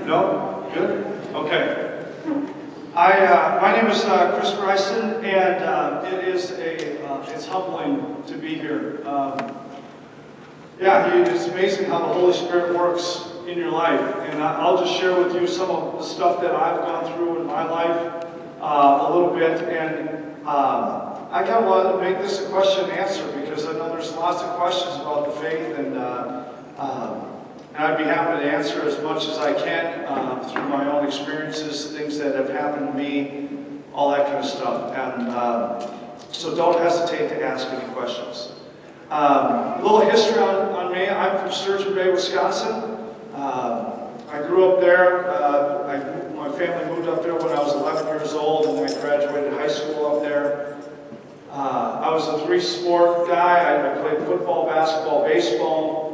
No? Good? Okay. My name is Chris Bryson, and it's humbling to be here. It's amazing how the Holy Spirit works in your life, and I'll just share with you some of the stuff that I've gone through in my life a little bit, and I kind of want to make this a question and answer because I know there's lots of questions about the faith, and I'd be happy to answer as much as I can through my own experiences, things that have happened to me, all that kind of stuff. And so don't hesitate to ask any questions. A little history on me. I'm from Sturgeon Bay, Wisconsin. I grew up there. My family moved up there when I was 11 years old, and I graduated high school up there. I was a three-sport guy. I played football, basketball, baseball.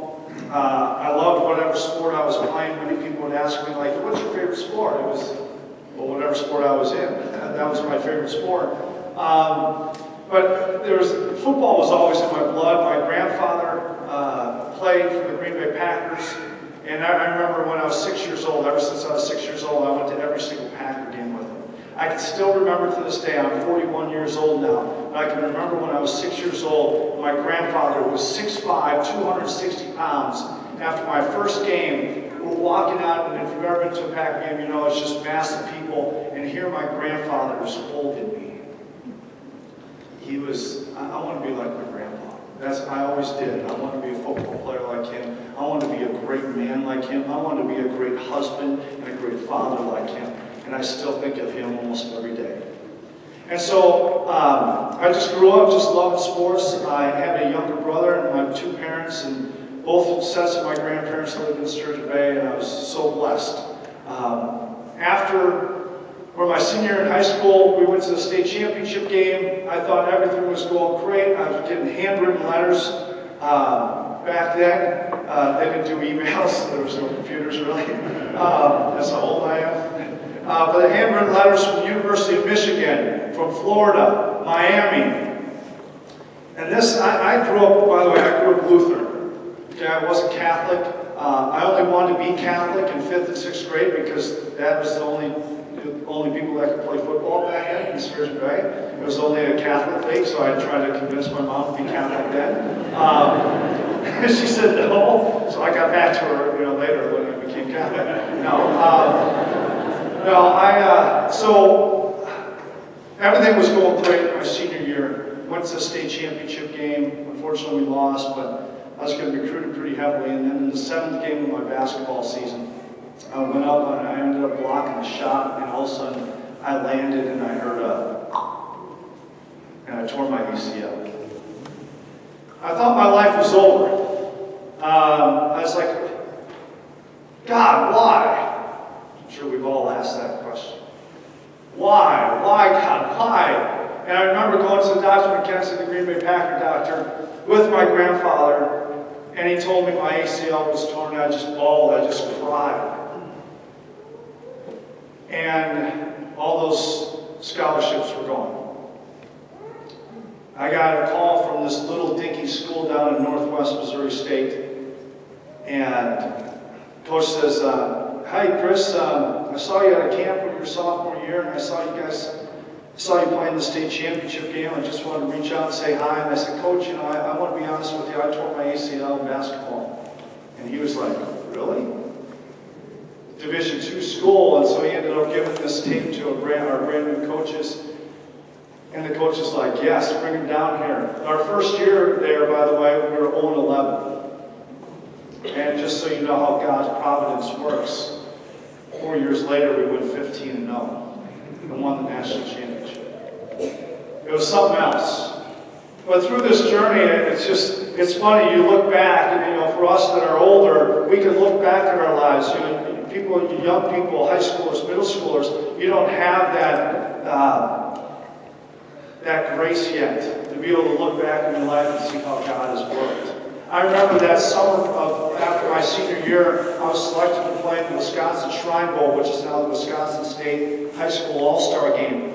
I loved whatever sport I was playing. Many people would ask me, like, what's your favorite sport? It was, well, whatever sport I was in. That was my favorite sport. But football was always in my blood. My grandfather played for the Green Bay Packers. And I remember when I was 6 years old, ever since I was 6 years old, I went to every single Packer game with him. I can still remember to this day, I'm 41 years old now, but I can remember when I was 6 years old, my grandfather was 6'5", 260 pounds. After my first game, we're walking out, and if you've ever been to a Packer game, you know it's just massive people, and here my grandfather was holding me. He was, I want to be like my grandpa. I always did. I want to be a football player like him. I want to be a great man like him. I want to be a great husband and a great father like him. And I still think of him almost every day. And so I just grew up just loving sports. I had a younger brother and my two parents, and both sets of my grandparents lived in Sturgeon Bay, and I was so blessed. For my senior year in high school, we went to the state championship game. I thought everything was going great. I was getting handwritten letters. Back then, they didn't do emails, so there was no computers really. That's how old I am. But handwritten letters from the University of Michigan, from Florida, Miami. And this, I grew up, by the way, I grew up Lutheran. Okay, I wasn't Catholic. I only wanted to be Catholic in 5th and 6th grade because that was the only people that could play football back then in Sturgeon Bay. It was only a Catholic league, so I tried to convince my mom to be Catholic then. She said no, so I got back to her, later when I became Catholic. So everything was going great in my senior year. Went to the state championship game. Unfortunately, we lost, but I was getting recruited pretty heavily. And then in the 7th game of my basketball season, I went up and I ended up blocking a shot, and all of a sudden I landed and I heard and I tore my ACL. I thought my life was over. I was like, God, why? I'm sure we've all asked that question. Why? Why, God? Why? And I remember going to Dr. McKenzie, the Green Bay Packer doctor, with my grandfather, and he told me my ACL was torn, and I just bawled, I just cried. And all those scholarships were gone. I got a call from this little dinky school down in Northwest Missouri State, and coach says, "Hi, Chris, I saw you at a camp when you were sophomore year, and I saw you playing the state championship game. I just wanted to reach out and say hi." And I said, "Coach, I want to be honest with you, I tore my ACL in basketball." And he was like, "Really?" Division II school, and so he ended up giving this tape to our brand new coaches. And the coach is like, "Yes, bring him down here." Our first year there, by the way, we were 0-11. And just so you know how God's providence works, 4 years later we went 15-0 and won the national championship. It was something else. But through this journey, it's funny, you look back, and for us that are older, we can look back at our lives. Young people, high schoolers, middle schoolers, you don't have that grace yet to be able to look back in your life and see how God has worked. I remember that summer after my senior year, I was selected to play in the Wisconsin Shrine Bowl, which is now the Wisconsin State High School All-Star Game.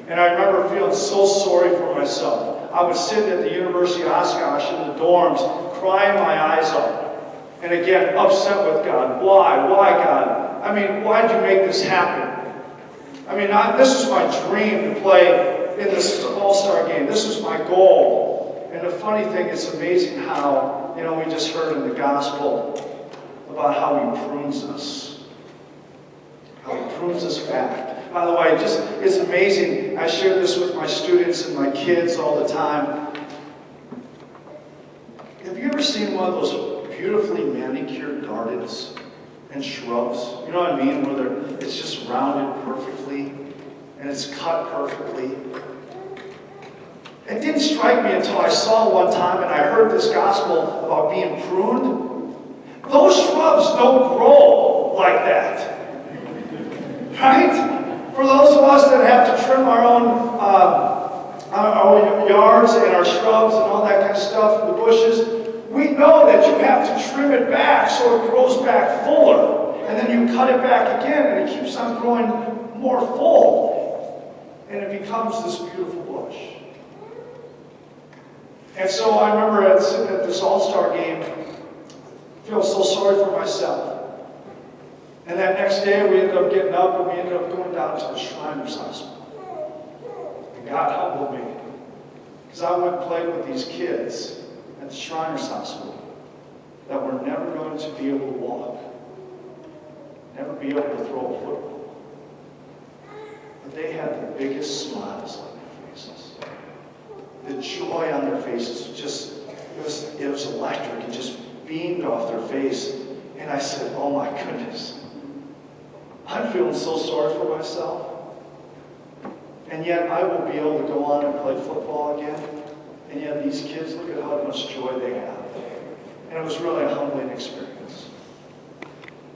And I remember feeling so sorry for myself. I would sit at the University of Oshkosh in the dorms, crying my eyes out. And again, upset with God. Why? Why, God? I I mean, why'd you make this happen? I mean, this is my dream to play in this All-Star game. This is my goal. And the funny thing, it's amazing how, you know, we just heard in the gospel about how he prunes us. How he prunes us back. By the way, it's amazing. I share this with my students and my kids all the time. Have you ever seen one of those beautifully manicured gardens and shrubs? You know what I mean? Where it's just rounded perfectly and it's cut perfectly. It didn't strike me until I saw one time and I heard this gospel about being pruned. Those shrubs don't grow like that. Right? For those of us that have to trim our own yards and our shrubs and all that kind of stuff, the bushes, we know that you have to trim it back so it grows back fuller. And then you cut it back again and it keeps on growing more full. And it becomes this beautiful bush. And so I remember sitting at this All-Star game, feel so sorry for myself. And that next day we ended up getting up and we ended up going down to the Shriners Hospital. And God humbled me. Because I went and played with these kids at the Shriners Hospital that were never going to be able to walk. Never be able to throw a football. But they had the biggest smiles on their faces. The joy on their faces it was electric. It just beamed off their face. And I said, oh my goodness. I'm feeling so sorry for myself. And yet I will be able to go on and play football again. And yet these kids, look at how much joy they have. And it was really a humbling experience.